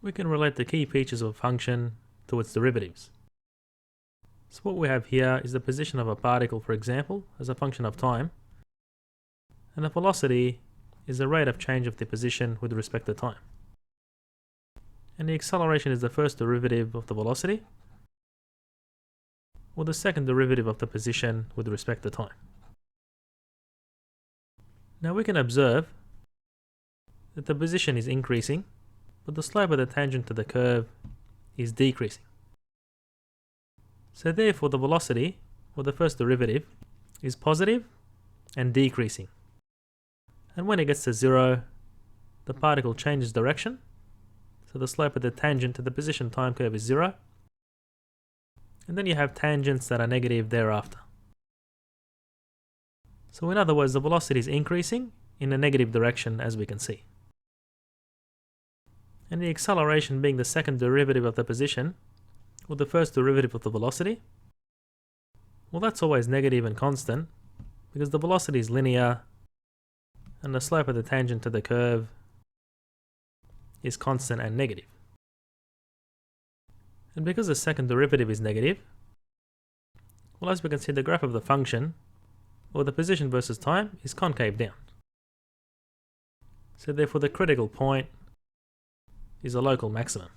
we can relate the key features of a function to its derivatives. So what we have here is the position of a particle, for example, as a function of time, and the velocity is the rate of change of the position with respect to time. And the acceleration is the first derivative of the velocity, or the second derivative of the position with respect to time. Now we can observe that the position is increasing, but the slope of the tangent to the curve is decreasing. So therefore the velocity, or the first derivative, is positive and decreasing. And when it gets to 0, the particle changes direction, so the slope of the tangent to the position time curve is 0, and then you have tangents that are negative thereafter. So in other words, the velocity is increasing in a negative direction, as we can see. And the acceleration being the second derivative of the position, or the first derivative of the velocity, well, that's always negative and constant, because the velocity is linear and the slope of the tangent to the curve is constant and negative. And because the second derivative is negative, well, as we can see, the graph of the function, or the position versus time, is concave down. So therefore the critical point is a local maximum.